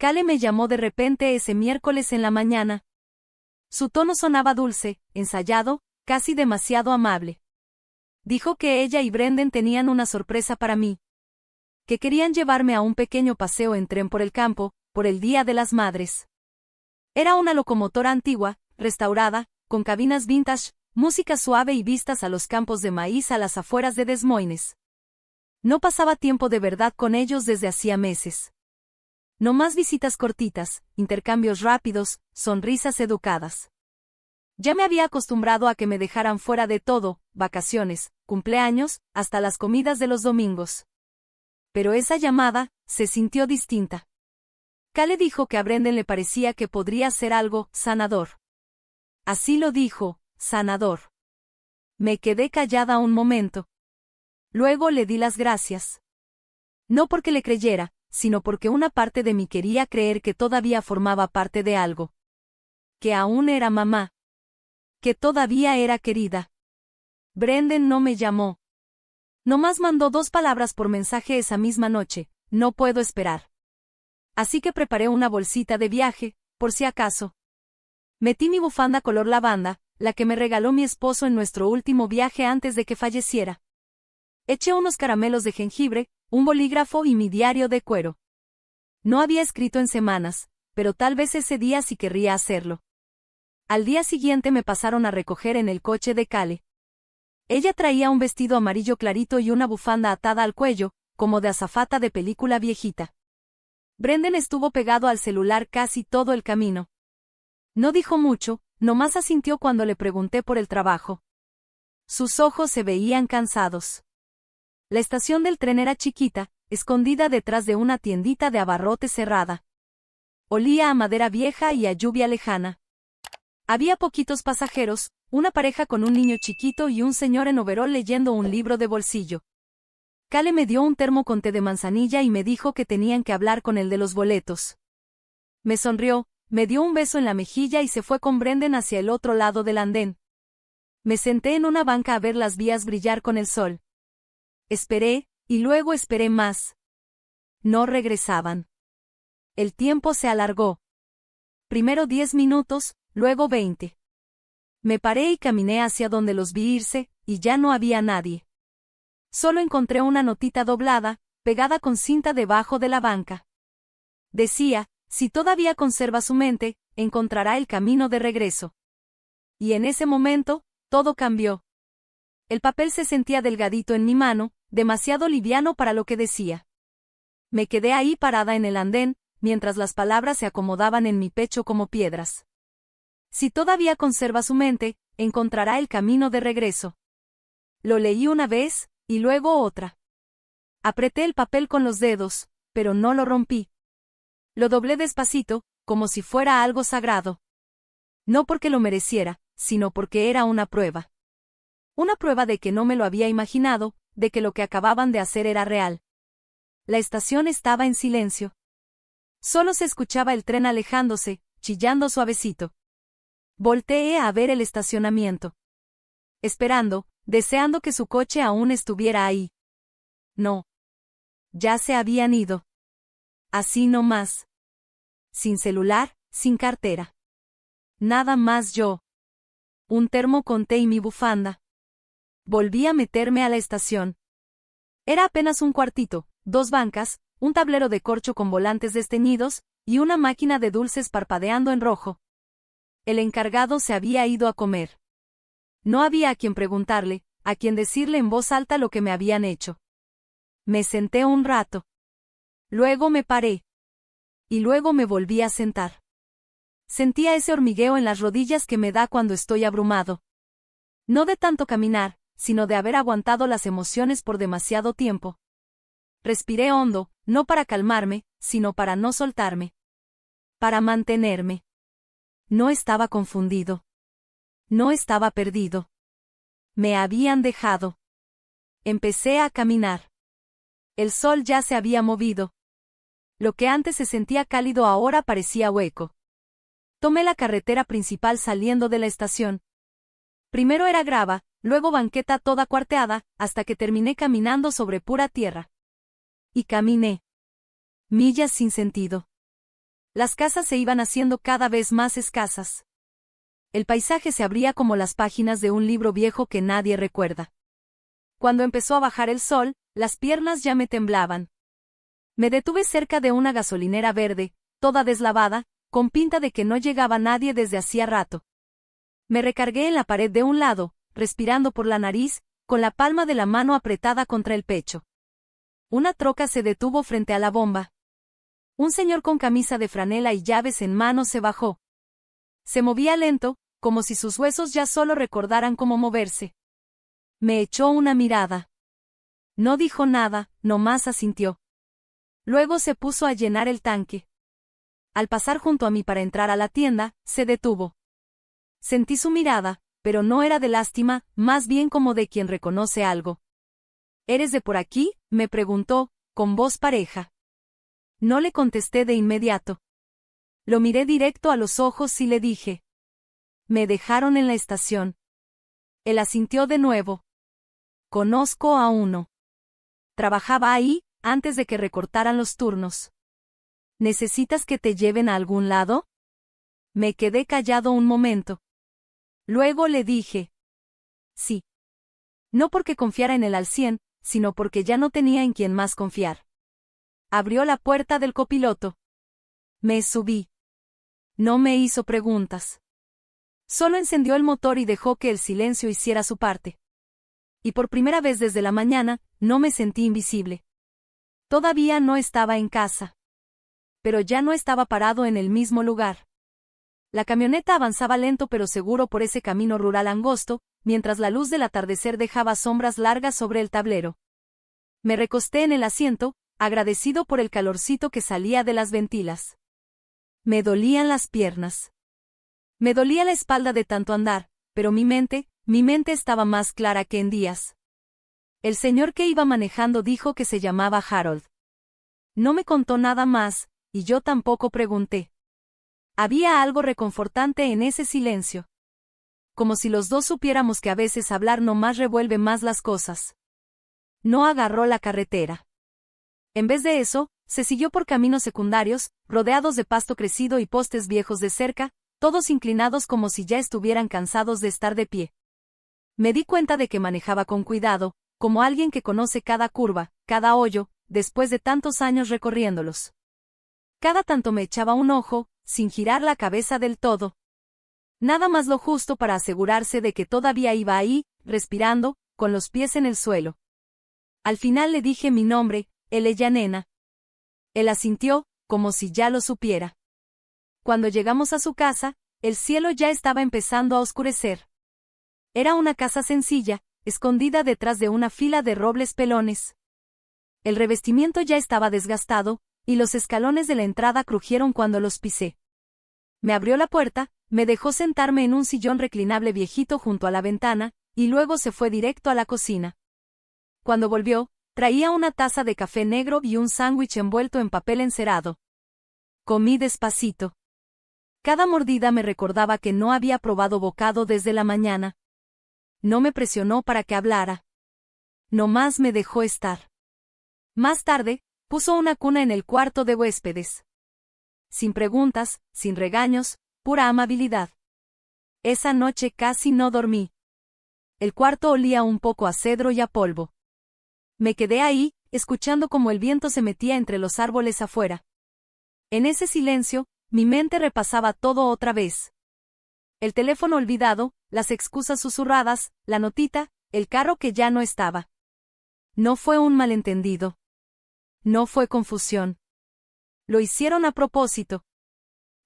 Kale me llamó de repente ese miércoles en la mañana. Su tono sonaba dulce, ensayado, casi demasiado amable. Dijo que ella y Brendan tenían una sorpresa para mí. Que querían llevarme a un pequeño paseo en tren por el campo, por el Día de las Madres. Era una locomotora antigua, restaurada, con cabinas vintage, música suave y vistas a los campos de maíz a las afueras de Des Moines. No pasaba tiempo de verdad con ellos desde hacía meses. No más visitas cortitas, intercambios rápidos, sonrisas educadas. Ya me había acostumbrado a que me dejaran fuera de todo, vacaciones, cumpleaños, hasta las comidas de los domingos. Pero esa llamada se sintió distinta. Kale dijo que a Brendan le parecía que podría ser algo sanador. Así lo dijo, sanador. Me quedé callada un momento. Luego le di las gracias. No porque le creyera, sino porque una parte de mí quería creer que todavía formaba parte de algo. Que aún era mamá. Que todavía era querida. Brendan no me llamó. Nomás mandó 2 palabras por mensaje esa misma noche: no puedo esperar. Así que preparé una bolsita de viaje, por si acaso. Metí mi bufanda color lavanda, la que me regaló mi esposo en nuestro último viaje antes de que falleciera. Eché unos caramelos de jengibre, un bolígrafo y mi diario de cuero. No había escrito en semanas, pero tal vez ese día sí querría hacerlo. Al día siguiente me pasaron a recoger en el coche de Kale. Ella traía un vestido amarillo clarito y una bufanda atada al cuello, como de azafata de película viejita. Brendan estuvo pegado al celular casi todo el camino. No dijo mucho, nomás asintió cuando le pregunté por el trabajo. Sus ojos se veían cansados. La estación del tren era chiquita, escondida detrás de una tiendita de abarrotes cerrada. Olía a madera vieja y a lluvia lejana. Había poquitos pasajeros, una pareja con un niño chiquito y un señor en overol leyendo un libro de bolsillo. Kale me dio un termo con té de manzanilla y me dijo que tenían que hablar con el de los boletos. Me sonrió, me dio un beso en la mejilla y se fue con Brendan hacia el otro lado del andén. Me senté en una banca a ver las vías brillar con el sol. Esperé, y luego esperé más. No regresaban. El tiempo se alargó. Primero 10 minutos, luego 20. Me paré y caminé hacia donde los vi irse, y ya no había nadie. Solo encontré una notita doblada, pegada con cinta debajo de la banca. Decía: si todavía conserva su mente, encontrará el camino de regreso. Y en ese momento, todo cambió. El papel se sentía delgadito en mi mano, demasiado liviano para lo que decía. Me quedé ahí parada en el andén, mientras las palabras se acomodaban en mi pecho como piedras. Si todavía conserva su mente, encontrará el camino de regreso. Lo leí una vez, y luego otra. Apreté el papel con los dedos, pero no lo rompí. Lo doblé despacito, como si fuera algo sagrado. No porque lo mereciera, sino porque era una prueba. Una prueba de que no me lo había imaginado, de que lo que acababan de hacer era real. La estación estaba en silencio. Solo se escuchaba el tren alejándose, chillando suavecito. Volteé a ver el estacionamiento. Esperando, deseando que su coche aún estuviera ahí. No. Ya se habían ido. Así nomás. Sin celular, sin cartera. Nada más yo. Un termo con té y mi bufanda. Volví a meterme a la estación. Era apenas un cuartito, 2 bancas, un tablero de corcho con volantes desteñidos, y una máquina de dulces parpadeando en rojo. El encargado se había ido a comer. No había a quien preguntarle, a quien decirle en voz alta lo que me habían hecho. Me senté un rato. Luego me paré. Y luego me volví a sentar. Sentía ese hormigueo en las rodillas que me da cuando estoy abrumado. No de tanto caminar, sino de haber aguantado las emociones por demasiado tiempo. Respiré hondo, no para calmarme, sino para no soltarme. Para mantenerme. No estaba confundido. No estaba perdido. Me habían dejado. Empecé a caminar. El sol ya se había movido. Lo que antes se sentía cálido ahora parecía hueco. Tomé la carretera principal saliendo de la estación. Primero era grava, luego banqueta toda cuarteada, hasta que terminé caminando sobre pura tierra. Y caminé. Millas sin sentido. Las casas se iban haciendo cada vez más escasas. El paisaje se abría como las páginas de un libro viejo que nadie recuerda. Cuando empezó a bajar el sol, las piernas ya me temblaban. Me detuve cerca de una gasolinera verde, toda deslavada, con pinta de que no llegaba nadie desde hacía rato. Me recargué en la pared de un lado, respirando por la nariz, con la palma de la mano apretada contra el pecho. Una troca se detuvo frente a la bomba. Un señor con camisa de franela y llaves en mano se bajó. Se movía lento, como si sus huesos ya solo recordaran cómo moverse. Me echó una mirada. No dijo nada, nomás asintió. Luego se puso a llenar el tanque. Al pasar junto a mí para entrar a la tienda, se detuvo. Sentí su mirada, pero no era de lástima, más bien como de quien reconoce algo. ¿Eres de por aquí?, me preguntó, con voz pareja. No le contesté de inmediato. Lo miré directo a los ojos y le dije. Me dejaron en la estación. Él asintió de nuevo. Conozco a uno. Trabajaba ahí, antes de que recortaran los turnos. ¿Necesitas que te lleven a algún lado? Me quedé callado un momento. Luego le dije. Sí. No porque confiara en él al 100, sino porque ya no tenía en quién más confiar. Abrió la puerta del copiloto. Me subí. No me hizo preguntas. Solo encendió el motor y dejó que el silencio hiciera su parte. Y por primera vez desde la mañana, no me sentí invisible. Todavía no estaba en casa. Pero ya no estaba parado en el mismo lugar. La camioneta avanzaba lento pero seguro por ese camino rural angosto, mientras la luz del atardecer dejaba sombras largas sobre el tablero. Me recosté en el asiento, agradecido por el calorcito que salía de las ventilas. Me dolían las piernas. Me dolía la espalda de tanto andar, pero mi mente estaba más clara que en días. El señor que iba manejando dijo que se llamaba Harold. No me contó nada más, y yo tampoco pregunté. Había algo reconfortante en ese silencio. Como si los dos supiéramos que a veces hablar no más revuelve más las cosas. No agarró la carretera. En vez de eso, se siguió por caminos secundarios, rodeados de pasto crecido y postes viejos de cerca, todos inclinados como si ya estuvieran cansados de estar de pie. Me di cuenta de que manejaba con cuidado, como alguien que conoce cada curva, cada hoyo, después de tantos años recorriéndolos. Cada tanto me echaba un ojo, sin girar la cabeza del todo. Nada más lo justo para asegurarse de que todavía iba ahí, respirando, con los pies en el suelo. Al final le dije mi nombre, Ella nena. Él asintió, como si ya lo supiera. Cuando llegamos a su casa, el cielo ya estaba empezando a oscurecer. Era una casa sencilla, escondida detrás de una fila de robles pelones. El revestimiento ya estaba desgastado, y los escalones de la entrada crujieron cuando los pisé. Me abrió la puerta, me dejó sentarme en un sillón reclinable viejito junto a la ventana, y luego se fue directo a la cocina. Cuando volvió, traía una taza de café negro y un sándwich envuelto en papel encerado. Comí despacito. Cada mordida me recordaba que no había probado bocado desde la mañana. No me presionó para que hablara. Nomás me dejó estar. Más tarde, puso una cuna en el cuarto de huéspedes. Sin preguntas, sin regaños, pura amabilidad. Esa noche casi no dormí. El cuarto olía un poco a cedro y a polvo. Me quedé ahí, escuchando cómo el viento se metía entre los árboles afuera. En ese silencio, mi mente repasaba todo otra vez. El teléfono olvidado, las excusas susurradas, la notita, el carro que ya no estaba. No fue un malentendido. No fue confusión. Lo hicieron a propósito.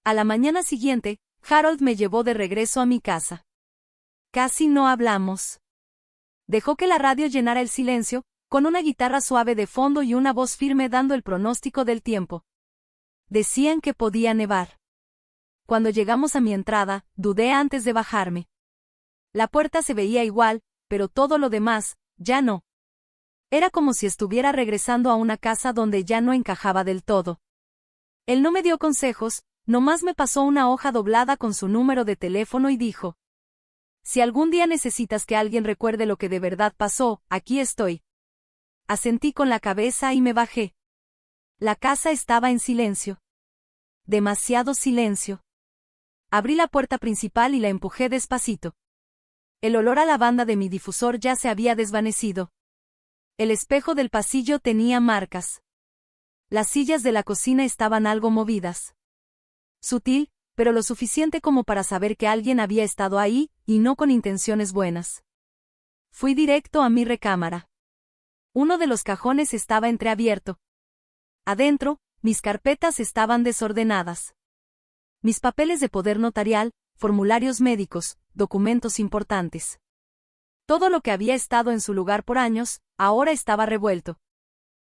A la mañana siguiente, Harold me llevó de regreso a mi casa. Casi no hablamos. Dejó que la radio llenara el silencio, con una guitarra suave de fondo y una voz firme dando el pronóstico del tiempo. Decían que podía nevar. Cuando llegamos a mi entrada, dudé antes de bajarme. La puerta se veía igual, pero todo lo demás, ya no. Era como si estuviera regresando a una casa donde ya no encajaba del todo. Él no me dio consejos, nomás me pasó una hoja doblada con su número de teléfono y dijo: si algún día necesitas que alguien recuerde lo que de verdad pasó, aquí estoy. Asentí con la cabeza y me bajé. La casa estaba en silencio. Demasiado silencio. Abrí la puerta principal y la empujé despacito. El olor a lavanda de mi difusor ya se había desvanecido. El espejo del pasillo tenía marcas. Las sillas de la cocina estaban algo movidas. Sutil, pero lo suficiente como para saber que alguien había estado ahí, y no con intenciones buenas. Fui directo a mi recámara. Uno de los cajones estaba entreabierto. Adentro, mis carpetas estaban desordenadas. Mis papeles de poder notarial, formularios médicos, documentos importantes. Todo lo que había estado en su lugar por años, ahora estaba revuelto.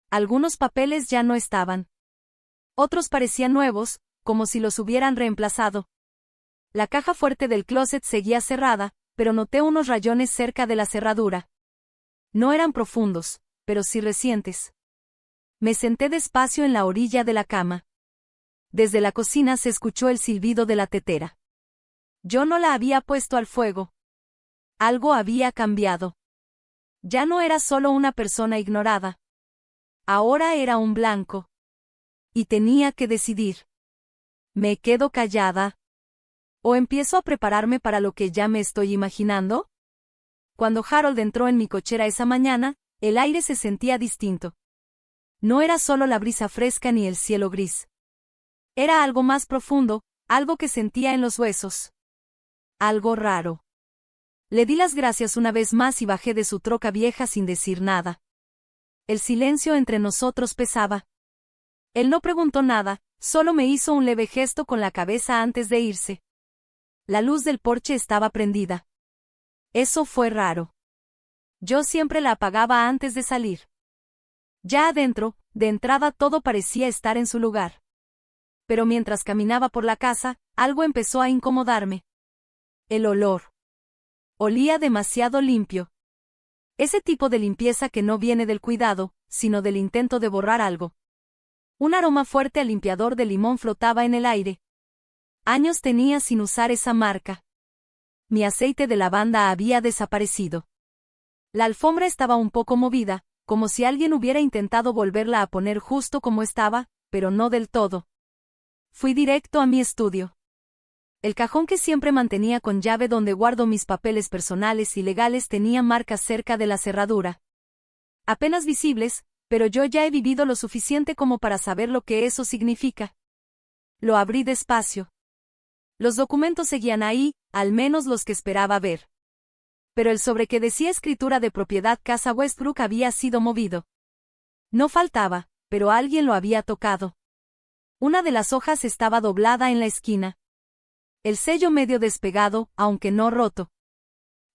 Algunos papeles ya no estaban. Otros parecían nuevos, como si los hubieran reemplazado. La caja fuerte del closet seguía cerrada, pero noté unos rayones cerca de la cerradura. No eran profundos, pero sí recientes. Me senté despacio en la orilla de la cama. Desde la cocina se escuchó el silbido de la tetera. Yo no la había puesto al fuego. Algo había cambiado. Ya no era solo una persona ignorada. Ahora era un blanco. Y tenía que decidir. ¿Me quedo callada? ¿O empiezo a prepararme para lo que ya me estoy imaginando? Cuando Harold entró en mi cochera esa mañana, el aire se sentía distinto. No era solo la brisa fresca ni el cielo gris. Era algo más profundo, algo que sentía en los huesos. Algo raro. Le di las gracias una vez más y bajé de su troca vieja sin decir nada. El silencio entre nosotros pesaba. Él no preguntó nada, solo me hizo un leve gesto con la cabeza antes de irse. La luz del porche estaba prendida. Eso fue raro. Yo siempre la apagaba antes de salir. Ya adentro, de entrada todo parecía estar en su lugar. Pero mientras caminaba por la casa, algo empezó a incomodarme. El olor. Olía demasiado limpio. Ese tipo de limpieza que no viene del cuidado, sino del intento de borrar algo. Un aroma fuerte a limpiador de limón flotaba en el aire. Años tenía sin usar esa marca. Mi aceite de lavanda había desaparecido. La alfombra estaba un poco movida, como si alguien hubiera intentado volverla a poner justo como estaba, pero no del todo. Fui directo a mi estudio. El cajón que siempre mantenía con llave donde guardo mis papeles personales y legales tenía marcas cerca de la cerradura. Apenas visibles, pero yo ya he vivido lo suficiente como para saber lo que eso significa. Lo abrí despacio. Los documentos seguían ahí, al menos los que esperaba ver. Pero el sobre que decía escritura de propiedad Casa Westbrook había sido movido. No faltaba, pero alguien lo había tocado. Una de las hojas estaba doblada en la esquina. El sello medio despegado, aunque no roto.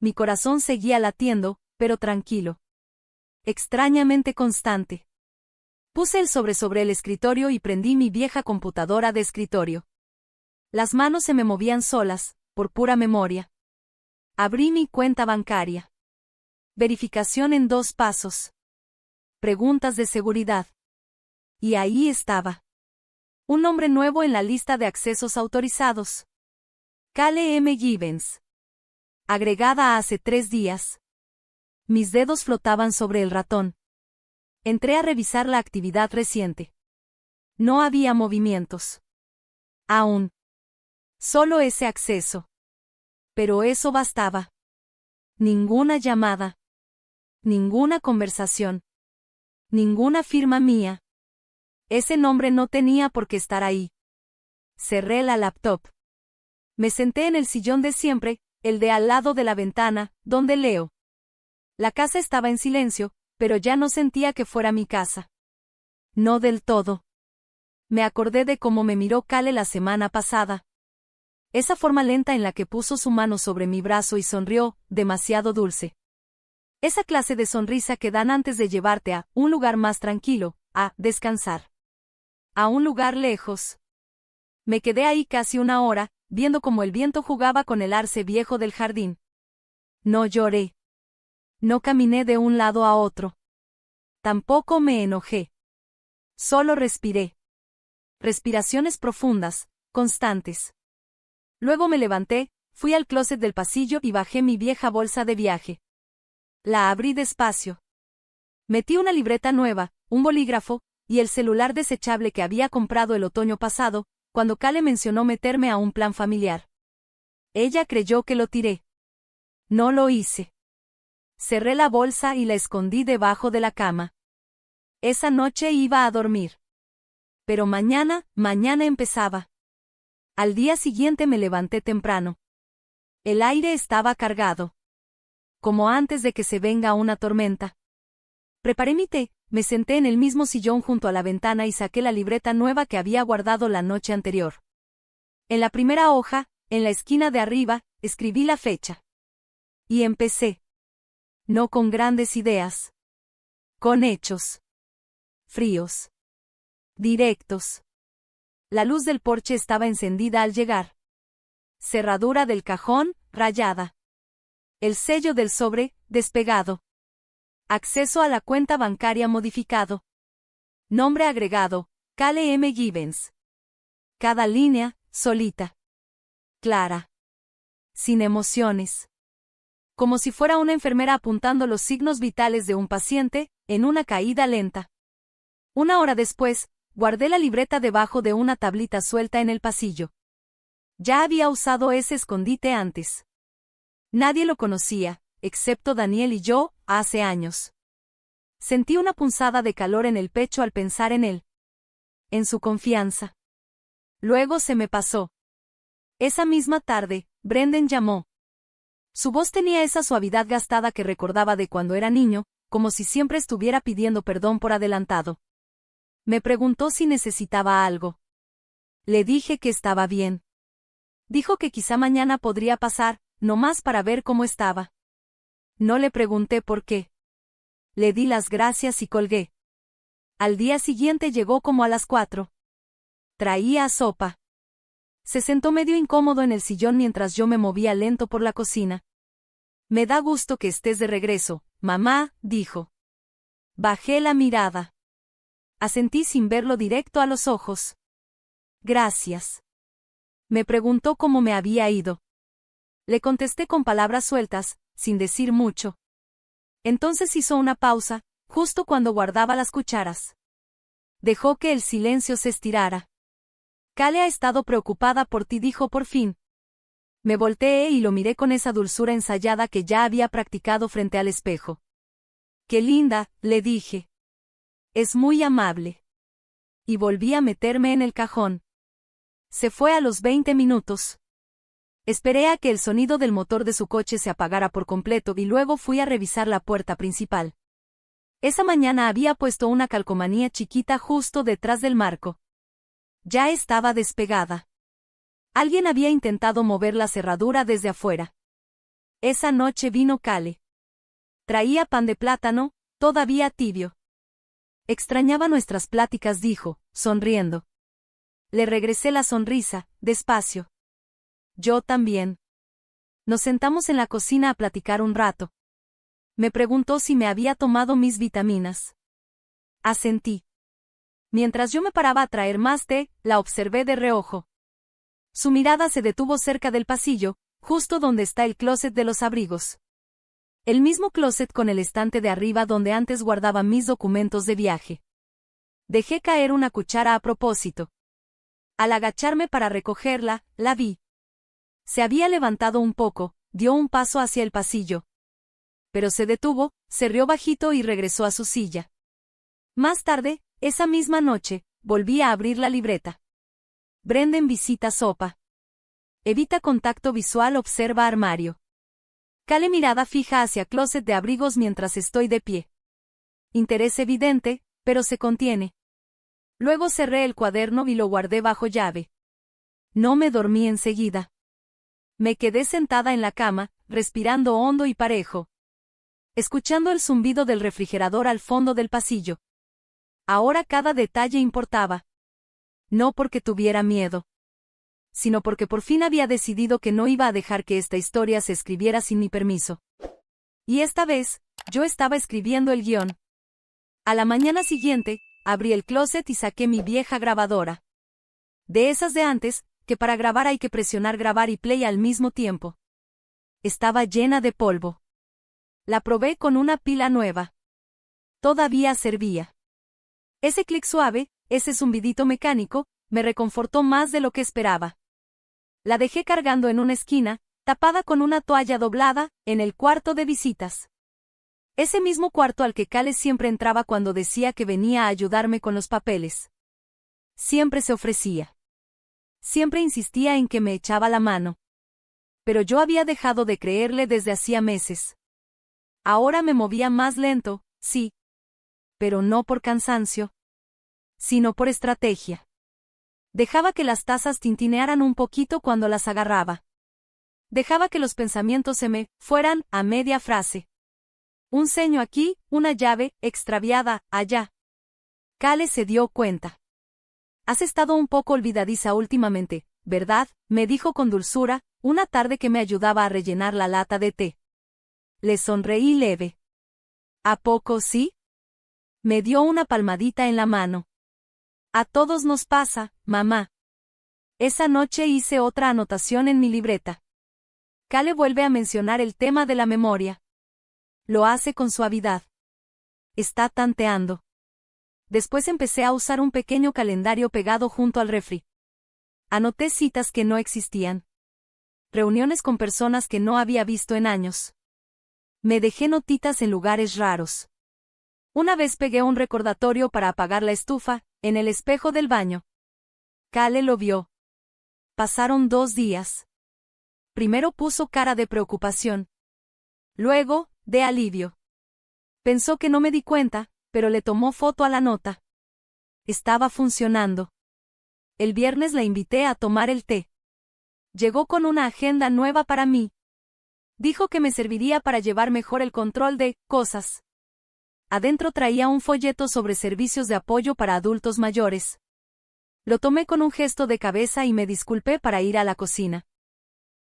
Mi corazón seguía latiendo, pero tranquilo. Extrañamente constante. Puse el sobre el escritorio y prendí mi vieja computadora de escritorio. Las manos se me movían solas, por pura memoria. Abrí mi cuenta bancaria. Verificación en 2 pasos. Preguntas de seguridad. Y ahí estaba. Un nombre nuevo en la lista de accesos autorizados. Cale M. Gibbons. Agregada hace 3 días. Mis dedos flotaban sobre el ratón. Entré a revisar la actividad reciente. No había movimientos. Aún. Solo ese acceso. Pero eso bastaba. Ninguna llamada. Ninguna conversación. Ninguna firma mía. Ese nombre no tenía por qué estar ahí. Cerré la laptop. Me senté en el sillón de siempre, el de al lado de la ventana, donde leo. La casa estaba en silencio, pero ya no sentía que fuera mi casa. No del todo. Me acordé de cómo me miró Cale la semana pasada. Esa forma lenta en la que puso su mano sobre mi brazo y sonrió, demasiado dulce. Esa clase de sonrisa que dan antes de llevarte a un lugar más tranquilo, a descansar. A un lugar lejos. Me quedé ahí casi 1 hora, viendo cómo el viento jugaba con el arce viejo del jardín. No lloré. No caminé de un lado a otro. Tampoco me enojé. Solo respiré. Respiraciones profundas, constantes. Luego me levanté, fui al closet del pasillo y bajé mi vieja bolsa de viaje. La abrí despacio. Metí una libreta nueva, un bolígrafo, y el celular desechable que había comprado el otoño pasado, cuando Kale mencionó meterme a un plan familiar. Ella creyó que lo tiré. No lo hice. Cerré la bolsa y la escondí debajo de la cama. Esa noche iba a dormir. Pero mañana empezaba. Al día siguiente me levanté temprano. El aire estaba cargado. Como antes de que se venga una tormenta. Preparé mi té, me senté en el mismo sillón junto a la ventana y saqué la libreta nueva que había guardado la noche anterior. En la primera hoja, en la esquina de arriba, escribí la fecha. Y empecé. No con grandes ideas. Con hechos. Fríos. Directos. La luz del porche estaba encendida al llegar. Cerradura del cajón, rayada. El sello del sobre, despegado. Acceso a la cuenta bancaria modificado. Nombre agregado, Kale M. Gibbons. Cada línea, solita. Clara. Sin emociones. Como si fuera una enfermera apuntando los signos vitales de un paciente, en una caída lenta. Una hora después, guardé la libreta debajo de una tablita suelta en el pasillo. Ya había usado ese escondite antes. Nadie lo conocía, excepto Daniel y yo, hace años. Sentí una punzada de calor en el pecho al pensar en él. En su confianza. Luego se me pasó. Esa misma tarde, Brendan llamó. Su voz tenía esa suavidad gastada que recordaba de cuando era niño, como si siempre estuviera pidiendo perdón por adelantado. Me preguntó si necesitaba algo. Le dije que estaba bien. Dijo que quizá mañana podría pasar, nomás para ver cómo estaba. No le pregunté por qué. Le di las gracias y colgué. Al día siguiente llegó como a las 4. Traía sopa. Se sentó medio incómodo en el sillón mientras yo me movía lento por la cocina. Me da gusto que estés de regreso, mamá, dijo. Bajé la mirada. Asentí sin verlo directo a los ojos. Gracias. Me preguntó cómo me había ido. Le contesté con palabras sueltas, sin decir mucho. Entonces hizo una pausa, justo cuando guardaba las cucharas. Dejó que el silencio se estirara. Kale ha estado preocupada por ti, dijo por fin. Me volteé y lo miré con esa dulzura ensayada que ya había practicado frente al espejo. Qué linda, le dije. Es muy amable. Y volví a meterme en el cajón. Se fue a los 20 minutos. Esperé a que el sonido del motor de su coche se apagara por completo y luego fui a revisar la puerta principal. Esa mañana había puesto una calcomanía chiquita justo detrás del marco. Ya estaba despegada. Alguien había intentado mover la cerradura desde afuera. Esa noche vino Kale. Traía pan de plátano, todavía tibio. Extrañaba nuestras pláticas, dijo, sonriendo. Le regresé la sonrisa, despacio. Yo también. Nos sentamos en la cocina a platicar un rato. Me preguntó si me había tomado mis vitaminas. Asentí. Mientras yo me paraba a traer más té, la observé de reojo. Su mirada se detuvo cerca del pasillo, justo donde está el closet de los abrigos. El mismo closet con el estante de arriba donde antes guardaba mis documentos de viaje. Dejé caer una cuchara a propósito. Al agacharme para recogerla, la vi. Se había levantado un poco, dio un paso hacia el pasillo. Pero se detuvo, se rió bajito y regresó a su silla. Más tarde, esa misma noche, volví a abrir la libreta. Brendan visita sopa. Evita contacto visual, observa armario. Kale mirada fija hacia closet de abrigos mientras estoy de pie. Interés evidente, pero se contiene. Luego cerré el cuaderno y lo guardé bajo llave. No me dormí enseguida. Me quedé sentada en la cama, respirando hondo y parejo. Escuchando el zumbido del refrigerador al fondo del pasillo. Ahora cada detalle importaba. No porque tuviera miedo, sino porque por fin había decidido que no iba a dejar que esta historia se escribiera sin mi permiso. Y esta vez, yo estaba escribiendo el guión. A la mañana siguiente, abrí el closet y saqué mi vieja grabadora. De esas de antes, que para grabar hay que presionar grabar y play al mismo tiempo. Estaba llena de polvo. La probé con una pila nueva. Todavía servía. Ese clic suave, ese zumbidito mecánico, me reconfortó más de lo que esperaba. La dejé cargando en una esquina, tapada con una toalla doblada, en el cuarto de visitas. Ese mismo cuarto al que Cale siempre entraba cuando decía que venía a ayudarme con los papeles. Siempre se ofrecía. Siempre insistía en que me echaba la mano. Pero yo había dejado de creerle desde hacía meses. Ahora me movía más lento, sí. Pero no por cansancio, sino por estrategia. Dejaba que las tazas tintinearan un poquito cuando las agarraba. Dejaba que los pensamientos se me fueran a media frase. Un ceño aquí, una llave extraviada allá. Cale se dio cuenta. Has estado un poco olvidadiza últimamente, ¿verdad?, me dijo con dulzura, una tarde que me ayudaba a rellenar la lata de té. Le sonreí leve. ¿A poco sí? Me dio una palmadita en la mano. A todos nos pasa, mamá. Esa noche hice otra anotación en mi libreta. Cale vuelve a mencionar el tema de la memoria. Lo hace con suavidad. Está tanteando. Después empecé a usar un pequeño calendario pegado junto al refri. Anoté citas que no existían. Reuniones con personas que no había visto en años. Me dejé notitas en lugares raros. Una vez pegué un recordatorio para apagar la estufa, en el espejo del baño. Cale lo vio. Pasaron 2 días. Primero puso cara de preocupación. Luego, de alivio. Pensó que no me di cuenta, pero le tomó foto a la nota. Estaba funcionando. El viernes la invité a tomar el té. Llegó con una agenda nueva para mí. Dijo que me serviría para llevar mejor el control de cosas. Adentro traía un folleto sobre servicios de apoyo para adultos mayores. Lo tomé con un gesto de cabeza y me disculpé para ir a la cocina.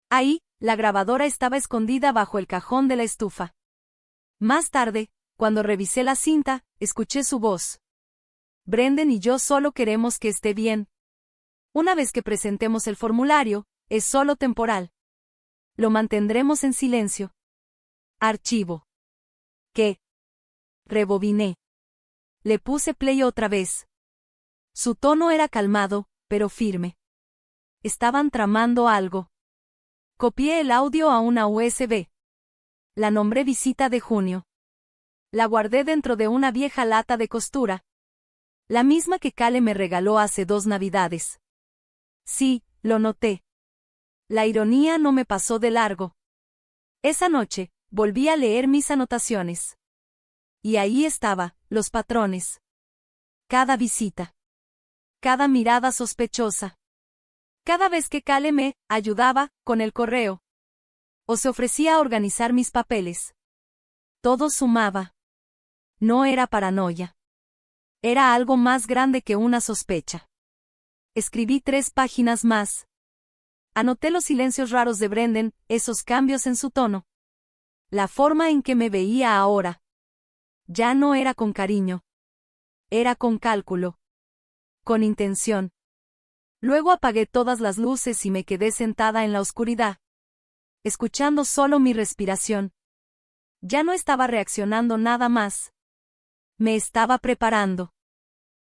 Ahí, la grabadora estaba escondida bajo el cajón de la estufa. Más tarde, cuando revisé la cinta, escuché su voz. Brendan y yo solo queremos que esté bien. Una vez que presentemos el formulario, es solo temporal. Lo mantendremos en silencio. Archivo. ¿Qué? Rebobiné. Le puse play otra vez. Su tono era calmado, pero firme. Estaban tramando algo. Copié el audio a una USB. La nombré visita de junio. La guardé dentro de una vieja lata de costura. La misma que Cale me regaló hace 2 navidades. Sí, lo noté. La ironía no me pasó de largo. Esa noche, volví a leer mis anotaciones. Y ahí estaba, los patrones. Cada visita. Cada mirada sospechosa. Cada vez que Cale me ayudaba con el correo. O se ofrecía a organizar mis papeles. Todo sumaba. No era paranoia. Era algo más grande que una sospecha. Escribí 3 páginas más. Anoté los silencios raros de Brendan, esos cambios en su tono. La forma en que me veía ahora. Ya no era con cariño. Era con cálculo. Con intención. Luego apagué todas las luces y me quedé sentada en la oscuridad. Escuchando solo mi respiración. Ya no estaba reaccionando nada más. Me estaba preparando.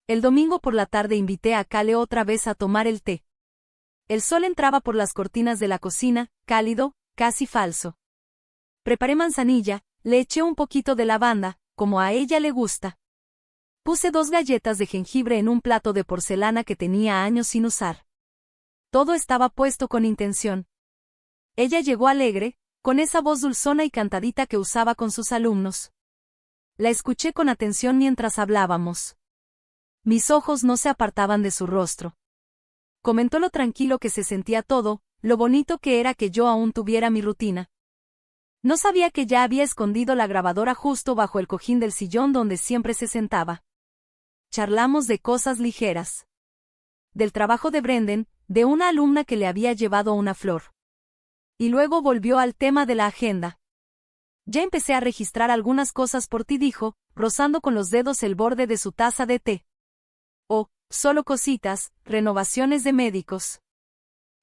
El domingo por la tarde invité a Cale otra vez a tomar el té. El sol entraba por las cortinas de la cocina, cálido, casi falso. Preparé manzanilla, le eché un poquito de lavanda, como a ella le gusta. Puse 2 galletas de jengibre en un plato de porcelana que tenía años sin usar. Todo estaba puesto con intención. Ella llegó alegre, con esa voz dulzona y cantadita que usaba con sus alumnos. La escuché con atención mientras hablábamos. Mis ojos no se apartaban de su rostro. Comentó lo tranquilo que se sentía todo, lo bonito que era que yo aún tuviera mi rutina. No sabía que ya había escondido la grabadora justo bajo el cojín del sillón donde siempre se sentaba. Charlamos de cosas ligeras. Del trabajo de Brendan, de una alumna que le había llevado una flor. Y luego volvió al tema de la agenda. Ya empecé a registrar algunas cosas por ti, dijo, rozando con los dedos el borde de su taza de té. Oh, solo cositas, renovaciones de médicos.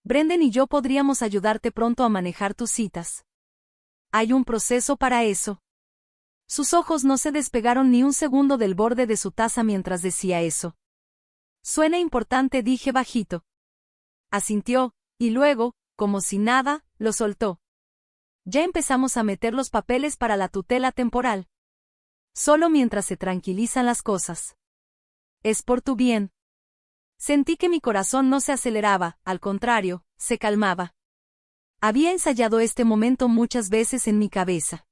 Brendan y yo podríamos ayudarte pronto a manejar tus citas. Hay un proceso para eso. Sus ojos no se despegaron ni un segundo del borde de su taza mientras decía eso. Suena importante, dije bajito. Asintió, y luego, como si nada, lo soltó. Ya empezamos a meter los papeles para la tutela temporal. Solo mientras se tranquilizan las cosas. Es por tu bien. Sentí que mi corazón no se aceleraba, al contrario, se calmaba. Había ensayado este momento muchas veces en mi cabeza.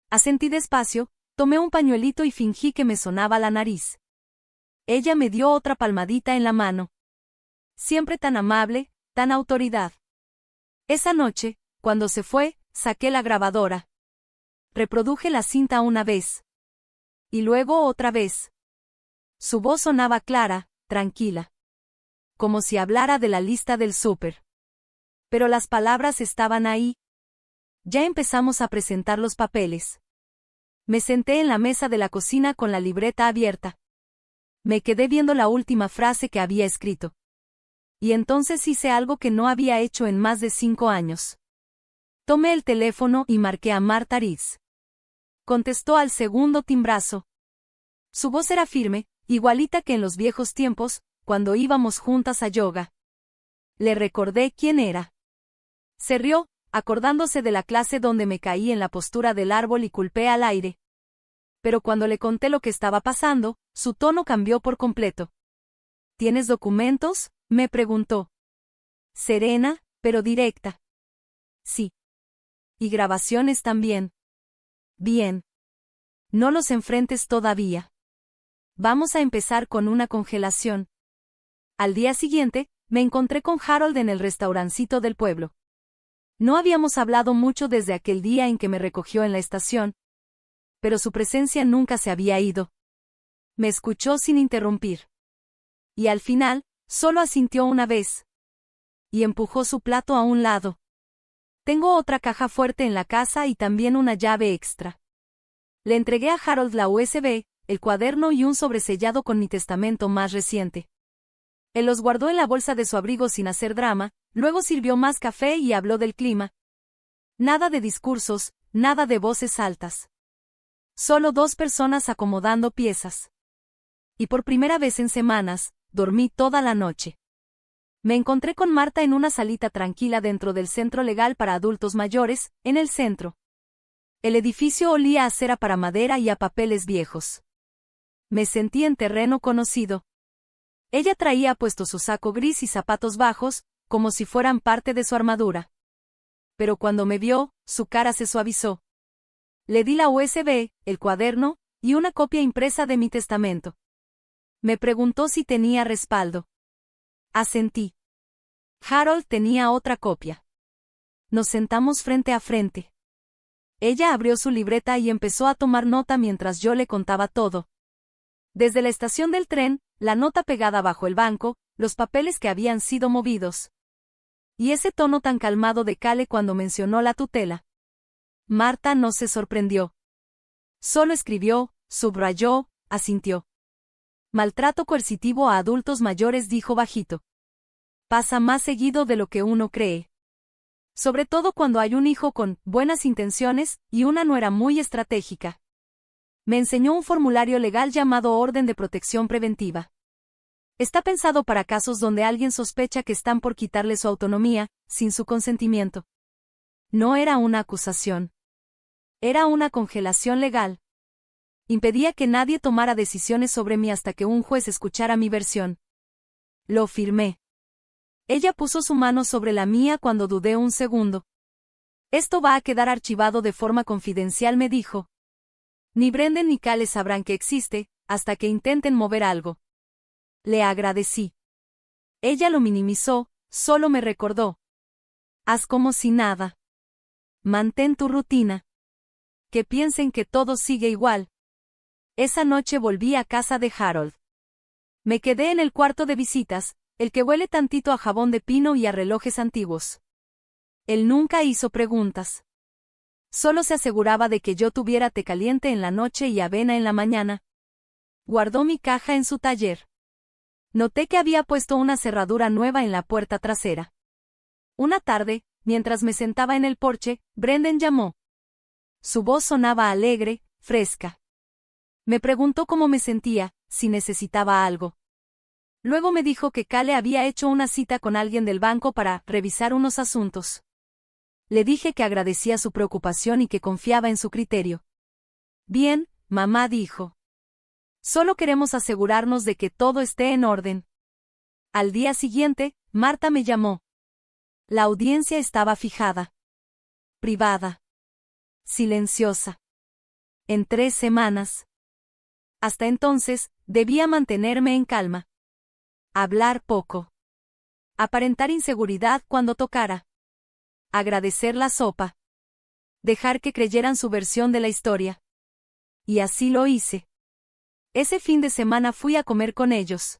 Asentí despacio, tomé un pañuelito y fingí que me sonaba la nariz. Ella me dio otra palmadita en la mano. Siempre tan amable, tan autoridad. Esa noche, cuando se fue, saqué la grabadora. Reproduje la cinta una vez. Y luego otra vez. Su voz sonaba clara, tranquila. Como si hablara de la lista del súper. Pero las palabras estaban ahí. Ya empezamos a presentar los papeles. Me senté en la mesa de la cocina con la libreta abierta. Me quedé viendo la última frase que había escrito. Y entonces hice algo que no había hecho en más de 5 años. Tomé el teléfono y marqué a Marta Ritz. Contestó al segundo timbrazo. Su voz era firme, igualita que en los viejos tiempos, cuando íbamos juntas a yoga. Le recordé quién era. Se rió, acordándose de la clase donde me caí en la postura del árbol y culpé al aire. Pero cuando le conté lo que estaba pasando, su tono cambió por completo. ¿Tienes documentos?, me preguntó. Serena, pero directa. Sí. ¿Y grabaciones también? Bien. No los enfrentes todavía. Vamos a empezar con una congelación. Al día siguiente, me encontré con Harold en el restaurancito del pueblo. No habíamos hablado mucho desde aquel día en que me recogió en la estación, pero su presencia nunca se había ido. Me escuchó sin interrumpir. Y al final, solo asintió una vez. Y empujó su plato a un lado. Tengo otra caja fuerte en la casa y también una llave extra. Le entregué a Harold la USB, el cuaderno y un sobresellado con mi testamento más reciente. Él los guardó en la bolsa de su abrigo sin hacer drama, luego sirvió más café y habló del clima. Nada de discursos, nada de voces altas. Solo 2 personas acomodando piezas. Y por primera vez en semanas, dormí toda la noche. Me encontré con Marta en una salita tranquila dentro del centro legal para adultos mayores, en el centro. El edificio olía a cera para madera y a papeles viejos. Me sentí en terreno conocido. Ella traía puesto su saco gris y zapatos bajos, como si fueran parte de su armadura. Pero cuando me vio, su cara se suavizó. Le di la USB, el cuaderno, y una copia impresa de mi testamento. Me preguntó si tenía respaldo. Asentí. Harold tenía otra copia. Nos sentamos frente a frente. Ella abrió su libreta y empezó a tomar nota mientras yo le contaba todo. Desde la estación del tren, la nota pegada bajo el banco, los papeles que habían sido movidos. Y ese tono tan calmado de Cale cuando mencionó la tutela. Marta no se sorprendió. Solo escribió, subrayó, asintió. Maltrato coercitivo a adultos mayores, dijo bajito. Pasa más seguido de lo que uno cree. Sobre todo cuando hay un hijo con buenas intenciones y una nuera muy estratégica. Me enseñó un formulario legal llamado Orden de Protección Preventiva. Está pensado para casos donde alguien sospecha que están por quitarle su autonomía, sin su consentimiento. No era una acusación. Era una congelación legal. Impedía que nadie tomara decisiones sobre mí hasta que un juez escuchara mi versión. Lo firmé. Ella puso su mano sobre la mía cuando dudé un segundo. Esto va a quedar archivado de forma confidencial, me dijo. Ni Brendan ni Cale sabrán que existe, hasta que intenten mover algo. Le agradecí. Ella lo minimizó, solo me recordó. Haz como si nada. Mantén tu rutina. Que piensen que todo sigue igual. Esa noche volví a casa de Harold. Me quedé en el cuarto de visitas, el que huele tantito a jabón de pino y a relojes antiguos. Él nunca hizo preguntas. Solo se aseguraba de que yo tuviera té caliente en la noche y avena en la mañana. Guardó mi caja en su taller. Noté que había puesto una cerradura nueva en la puerta trasera. Una tarde, mientras me sentaba en el porche, Brendan llamó. Su voz sonaba alegre, fresca. Me preguntó cómo me sentía, si necesitaba algo. Luego me dijo que Kale había hecho una cita con alguien del banco para revisar unos asuntos. Le dije que agradecía su preocupación y que confiaba en su criterio. Bien, mamá dijo. Solo queremos asegurarnos de que todo esté en orden. Al día siguiente, Marta me llamó. La audiencia estaba fijada. Privada. Silenciosa. En 3 semanas. Hasta entonces, debía mantenerme en calma. Hablar poco. Aparentar inseguridad cuando tocara. Agradecer la sopa. Dejar que creyeran su versión de la historia. Y así lo hice. Ese fin de semana fui a comer con ellos.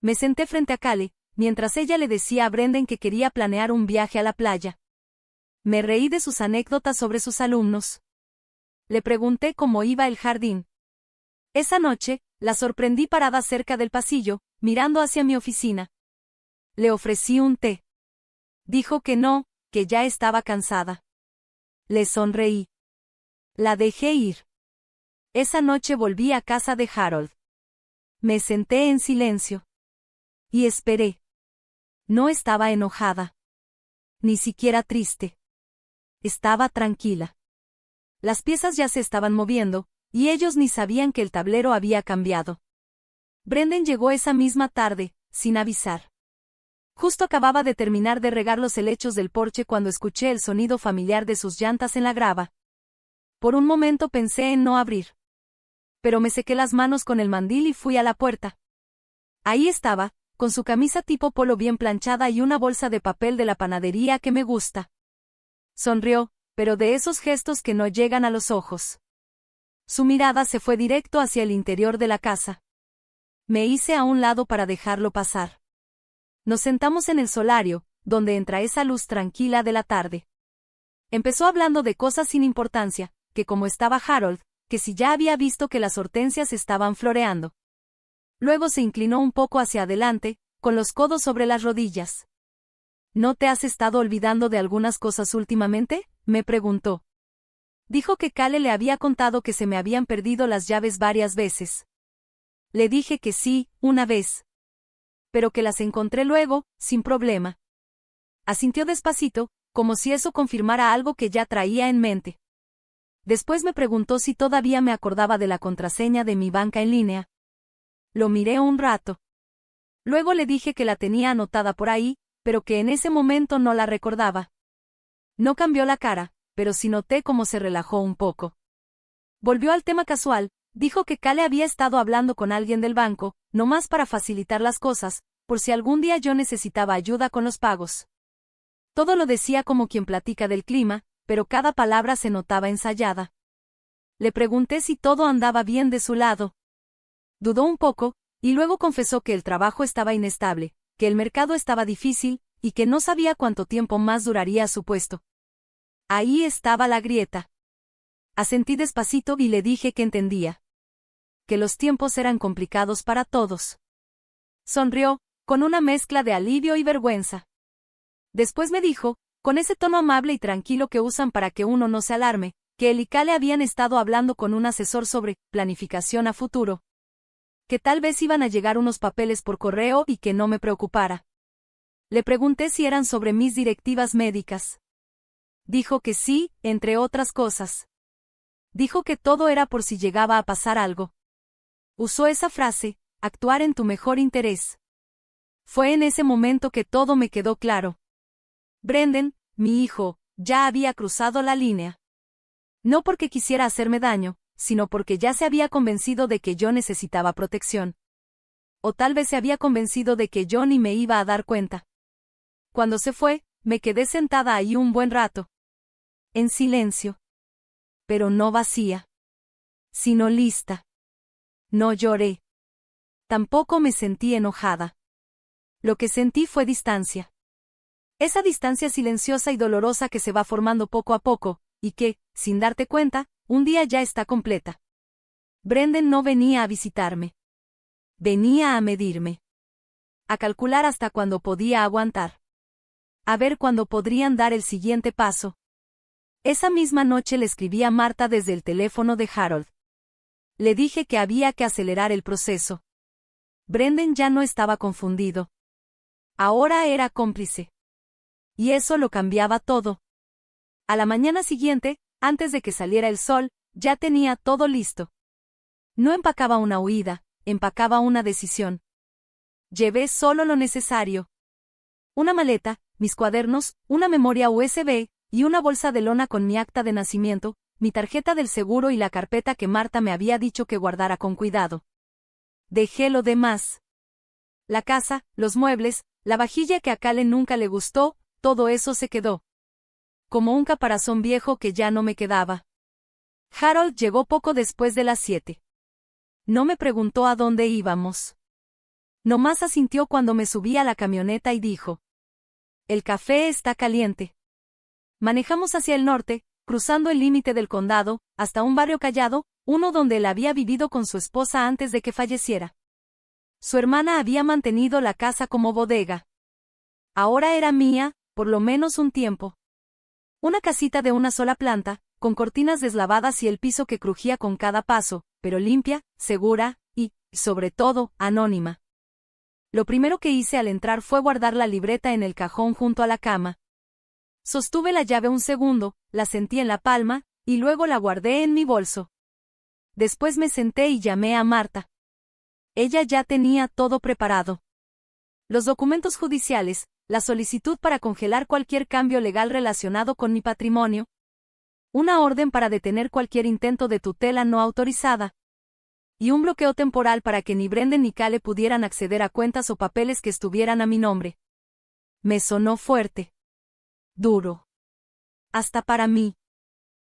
Me senté frente a Kale, mientras ella le decía a Brendan que quería planear un viaje a la playa. Me reí de sus anécdotas sobre sus alumnos. Le pregunté cómo iba el jardín. Esa noche, la sorprendí parada cerca del pasillo, mirando hacia mi oficina. Le ofrecí un té. Dijo que no, que ya estaba cansada. Le sonreí. La dejé ir. Esa noche volví a casa de Harold. Me senté en silencio. Y esperé. No estaba enojada. Ni siquiera triste. Estaba tranquila. Las piezas ya se estaban moviendo, y ellos ni sabían que el tablero había cambiado. Brendan llegó esa misma tarde, sin avisar. Justo acababa de terminar de regar los helechos del porche cuando escuché el sonido familiar de sus llantas en la grava. Por un momento pensé en no abrir. Pero me sequé las manos con el mandil y fui a la puerta. Ahí estaba, con su camisa tipo polo bien planchada y una bolsa de papel de la panadería que me gusta. Sonrió, pero de esos gestos que no llegan a los ojos. Su mirada se fue directo hacia el interior de la casa. Me hice a un lado para dejarlo pasar. Nos sentamos en el solario, donde entra esa luz tranquila de la tarde. Empezó hablando de cosas sin importancia, que como estaba Harold, que si ya había visto que las hortensias estaban floreando. Luego se inclinó un poco hacia adelante, con los codos sobre las rodillas. ¿No te has estado olvidando de algunas cosas últimamente?, me preguntó. Dijo que Kale le había contado que se me habían perdido las llaves varias veces. Le dije que sí, una vez. Pero que las encontré luego, sin problema. Asintió despacito, como si eso confirmara algo que ya traía en mente. Después me preguntó si todavía me acordaba de la contraseña de mi banca en línea. Lo miré un rato. Luego le dije que la tenía anotada por ahí, pero que en ese momento no la recordaba. No cambió la cara, pero sí noté cómo se relajó un poco. Volvió al tema casual, dijo que Kale había estado hablando con alguien del banco, nomás para facilitar las cosas, por si algún día yo necesitaba ayuda con los pagos. Todo lo decía como quien platica del clima, pero cada palabra se notaba ensayada. Le pregunté si todo andaba bien de su lado. Dudó un poco, y luego confesó que el trabajo estaba inestable, que el mercado estaba difícil, y que no sabía cuánto tiempo más duraría su puesto. Ahí estaba la grieta. Asentí despacito y le dije que entendía. Que los tiempos eran complicados para todos. Sonrió, con una mezcla de alivio y vergüenza. Después me dijo, con ese tono amable y tranquilo que usan para que uno no se alarme, que él y Kale habían estado hablando con un asesor sobre planificación a futuro. Que tal vez iban a llegar unos papeles por correo y que no me preocupara. Le pregunté si eran sobre mis directivas médicas. Dijo que sí, entre otras cosas. Dijo que todo era por si llegaba a pasar algo. Usó esa frase, actuar en tu mejor interés. Fue en ese momento que todo me quedó claro. Brendan, mi hijo, ya había cruzado la línea. No porque quisiera hacerme daño, sino porque ya se había convencido de que yo necesitaba protección. O tal vez se había convencido de que yo ni me iba a dar cuenta. Cuando se fue, me quedé sentada ahí un buen rato. En silencio. Pero no vacía. Sino lista. No lloré. Tampoco me sentí enojada. Lo que sentí fue distancia. Esa distancia silenciosa y dolorosa que se va formando poco a poco, y que, sin darte cuenta, un día ya está completa. Brendan no venía a visitarme. Venía a medirme. A calcular hasta cuándo podía aguantar. A ver cuándo podrían dar el siguiente paso. Esa misma noche le escribí a Marta desde el teléfono de Harold. Le dije que había que acelerar el proceso. Brendan ya no estaba confundido. Ahora era cómplice. Y eso lo cambiaba todo. A la mañana siguiente, antes de que saliera el sol, ya tenía todo listo. No empacaba una huida, empacaba una decisión. Llevé solo lo necesario. Una maleta, mis cuadernos, una memoria USB, y una bolsa de lona con mi acta de nacimiento, mi tarjeta del seguro y la carpeta que Marta me había dicho que guardara con cuidado. Dejé lo demás. La casa, los muebles, la vajilla que a Cale nunca le gustó, todo eso se quedó. Como un caparazón viejo que ya no me quedaba. Harold llegó poco después de las 7. No me preguntó a dónde íbamos. Nomás asintió cuando me subí a la camioneta y dijo: «El café está caliente». Manejamos hacia el norte, cruzando el límite del condado, hasta un barrio callado, uno donde él había vivido con su esposa antes de que falleciera. Su hermana había mantenido la casa como bodega. Ahora era mía, por lo menos un tiempo. Una casita de una sola planta, con cortinas deslavadas y el piso que crujía con cada paso, pero limpia, segura, y, sobre todo, anónima. Lo primero que hice al entrar fue guardar la libreta en el cajón junto a la cama. Sostuve la llave un segundo, la sentí en la palma, y luego la guardé en mi bolso. Después me senté y llamé a Marta. Ella ya tenía todo preparado. Los documentos judiciales, la solicitud para congelar cualquier cambio legal relacionado con mi patrimonio, una orden para detener cualquier intento de tutela no autorizada, y un bloqueo temporal para que ni Brendan ni Cale pudieran acceder a cuentas o papeles que estuvieran a mi nombre. Me sonó fuerte. Duro. Hasta para mí.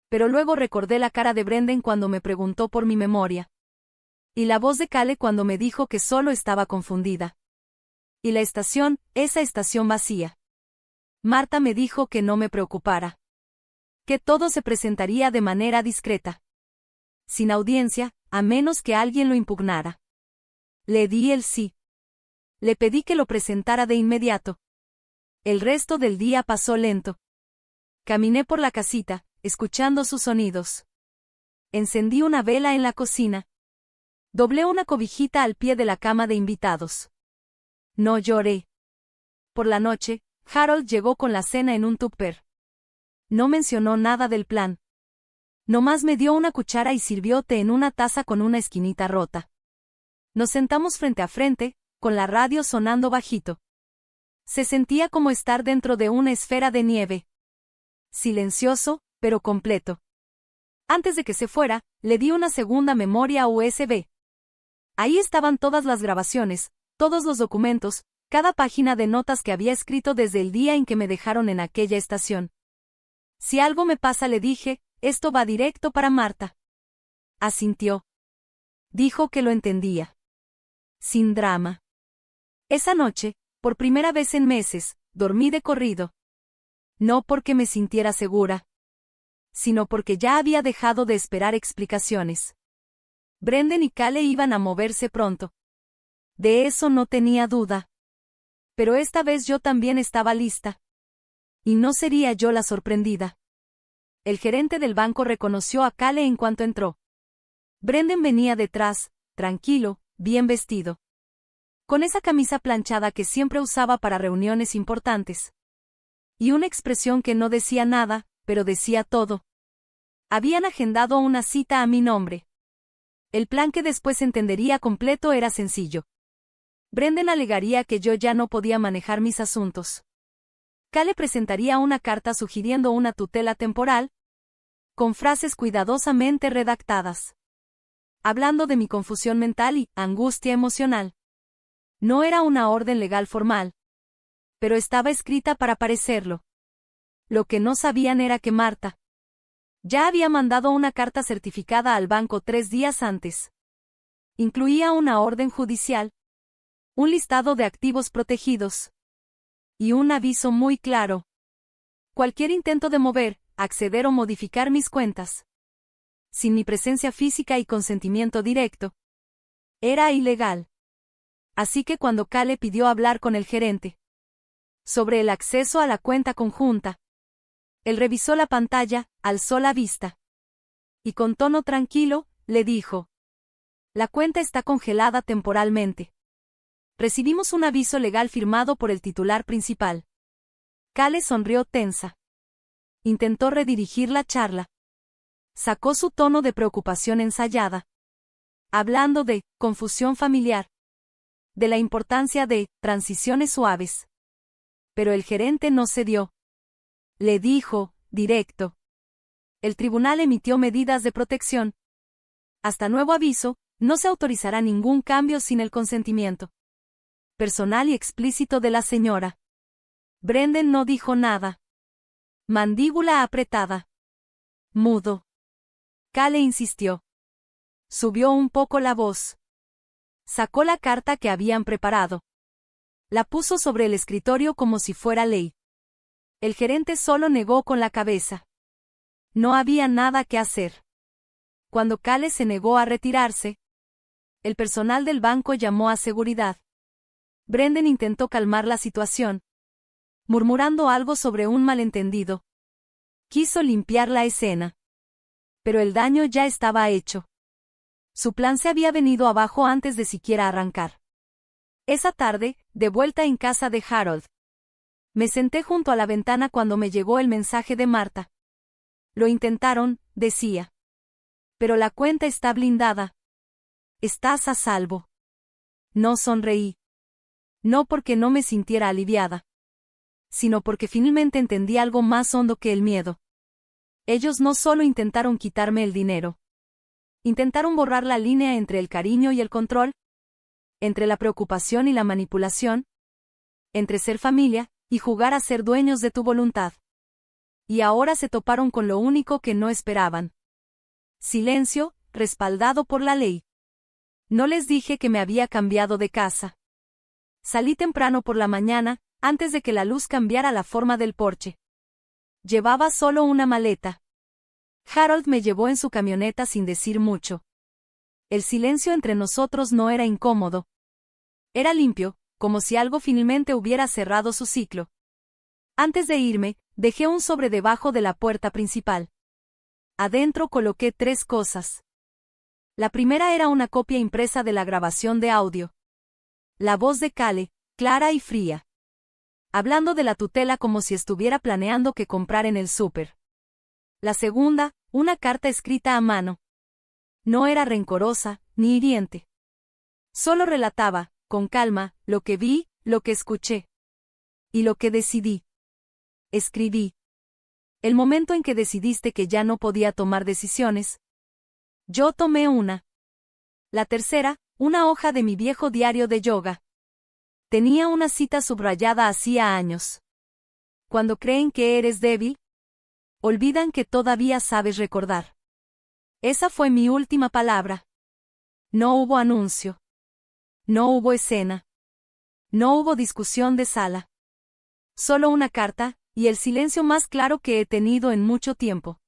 Pero luego recordé la cara de Brendan cuando me preguntó por mi memoria. Y la voz de Cale cuando me dijo que solo estaba confundida. Y la estación, esa estación vacía. Marta me dijo que no me preocupara. Que todo se presentaría de manera discreta. Sin audiencia, a menos que alguien lo impugnara. Le di el sí. Le pedí que lo presentara de inmediato. El resto del día pasó lento. Caminé por la casita, escuchando sus sonidos. Encendí una vela en la cocina. Doblé una cobijita al pie de la cama de invitados. No lloré. Por la noche, Harold llegó con la cena en un tupper. No mencionó nada del plan. Nomás me dio una cuchara y sirvió té en una taza con una esquinita rota. Nos sentamos frente a frente, con la radio sonando bajito. Se sentía como estar dentro de una esfera de nieve. Silencioso, pero completo. Antes de que se fuera, le di una segunda memoria USB. Ahí estaban todas las grabaciones, todos los documentos, cada página de notas que había escrito desde el día en que me dejaron en aquella estación. Si algo me pasa, le dije, esto va directo para Marta. Asintió. Dijo que lo entendía. Sin drama. Esa noche, por primera vez en meses, dormí de corrido. No porque me sintiera segura, sino porque ya había dejado de esperar explicaciones. Brendan y Cale iban a moverse pronto. De eso no tenía duda. Pero esta vez yo también estaba lista. Y no sería yo la sorprendida. El gerente del banco reconoció a Cale en cuanto entró. Brendan venía detrás, tranquilo, bien vestido. Con esa camisa planchada que siempre usaba para reuniones importantes. Y una expresión que no decía nada, pero decía todo. Habían agendado una cita a mi nombre. El plan que después entendería completo era sencillo. Brendan alegaría que yo ya no podía manejar mis asuntos. Cale presentaría una carta sugiriendo una tutela temporal, con frases cuidadosamente redactadas. Hablando de mi confusión mental y angustia emocional. No era una orden legal formal. Pero estaba escrita para parecerlo. Lo que no sabían era que Marta ya había mandado una carta certificada al banco 3 días antes. Incluía una orden judicial, un listado de activos protegidos y un aviso muy claro. Cualquier intento de mover, acceder o modificar mis cuentas, sin mi presencia física y consentimiento directo, era ilegal. Así que cuando Cale pidió hablar con el gerente sobre el acceso a la cuenta conjunta, él revisó la pantalla, alzó la vista y con tono tranquilo, le dijo: «La cuenta está congelada temporalmente. Recibimos un aviso legal firmado por el titular principal. Cale sonrió tensa. Intentó redirigir la charla. Sacó su tono de preocupación ensayada. Hablando de confusión familiar. De la importancia de transiciones suaves. Pero el gerente no cedió. Le dijo, directo. El tribunal emitió medidas de protección. Hasta nuevo aviso, no se autorizará ningún cambio sin el consentimiento personal y explícito de la señora. Brendan no dijo nada. Mandíbula apretada. Mudo. Cale insistió. Subió un poco la voz. Sacó la carta que habían preparado. La puso sobre el escritorio como si fuera ley. El gerente solo negó con la cabeza. No había nada que hacer. Cuando Cale se negó a retirarse, el personal del banco llamó a seguridad. Brendan intentó calmar la situación, murmurando algo sobre un malentendido. Quiso limpiar la escena. Pero el daño ya estaba hecho. Su plan se había venido abajo antes de siquiera arrancar. Esa tarde, de vuelta en casa de Harold, me senté junto a la ventana cuando me llegó el mensaje de Marta. Lo intentaron, decía. Pero la cuenta está blindada. Estás a salvo. No sonreí. No porque no me sintiera aliviada, sino porque finalmente entendí algo más hondo que el miedo. Ellos no solo intentaron quitarme el dinero. Intentaron borrar la línea entre el cariño y el control, entre la preocupación y la manipulación, entre ser familia y jugar a ser dueños de tu voluntad. Y ahora se toparon con lo único que no esperaban. Silencio, respaldado por la ley. No les dije que me había cambiado de casa. Salí temprano por la mañana, antes de que la luz cambiara la forma del porche. Llevaba solo una maleta. Harold me llevó en su camioneta sin decir mucho. El silencio entre nosotros no era incómodo. Era limpio, como si algo finalmente hubiera cerrado su ciclo. Antes de irme, dejé un sobre debajo de la puerta principal. Adentro coloqué 3 cosas. La primera era una copia impresa de la grabación de audio. La voz de Cale, clara y fría. Hablando de la tutela como si estuviera planeando qué comprar en el súper. La segunda, una carta escrita a mano. No era rencorosa, ni hiriente. Solo relataba, con calma, lo que vi, lo que escuché. Y lo que decidí. Escribí. El momento en que decidiste que ya no podía tomar decisiones. Yo tomé una. La tercera, una hoja de mi viejo diario de yoga. Tenía una cita subrayada hacía años. Cuando creen que eres débil, olvidan que todavía sabes recordar. Esa fue mi última palabra. No hubo anuncio. No hubo escena. No hubo discusión de sala. Solo una carta, y el silencio más claro que he tenido en mucho tiempo.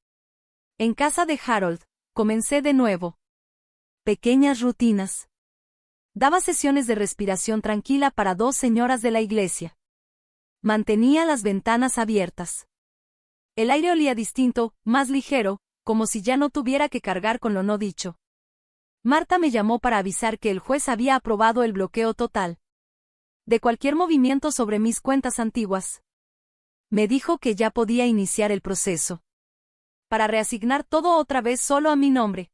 En casa de Harold, comencé de nuevo. Pequeñas rutinas. Daba sesiones de respiración tranquila para 2 señoras de la iglesia. Mantenía las ventanas abiertas. El aire olía distinto, más ligero, como si ya no tuviera que cargar con lo no dicho. Marta me llamó para avisar que el juez había aprobado el bloqueo total de cualquier movimiento sobre mis cuentas antiguas. Me dijo que ya podía iniciar el proceso para reasignar todo otra vez solo a mi nombre.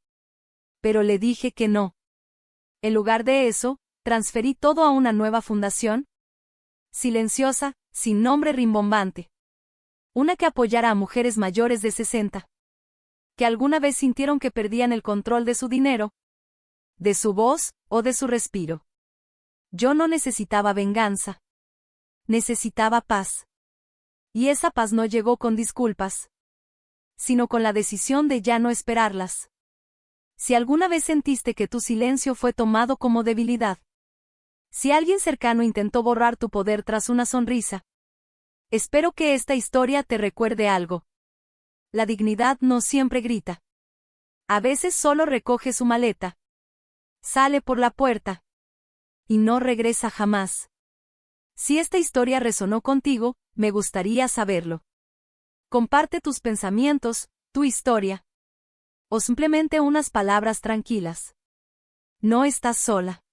Pero le dije que no. En lugar de eso, transferí todo a una nueva fundación, silenciosa, sin nombre rimbombante. Una que apoyara a mujeres mayores de 60. Que alguna vez sintieron que perdían el control de su dinero, de su voz o de su respiro. Yo no necesitaba venganza. Necesitaba paz. Y esa paz no llegó con disculpas, sino con la decisión de ya no esperarlas. Si alguna vez sentiste que tu silencio fue tomado como debilidad, si alguien cercano intentó borrar tu poder tras una sonrisa, espero que esta historia te recuerde algo. La dignidad no siempre grita. A veces solo recoge su maleta, sale por la puerta y no regresa jamás. Si esta historia resonó contigo, me gustaría saberlo. Comparte tus pensamientos, tu historia. O simplemente unas palabras tranquilas. No estás sola.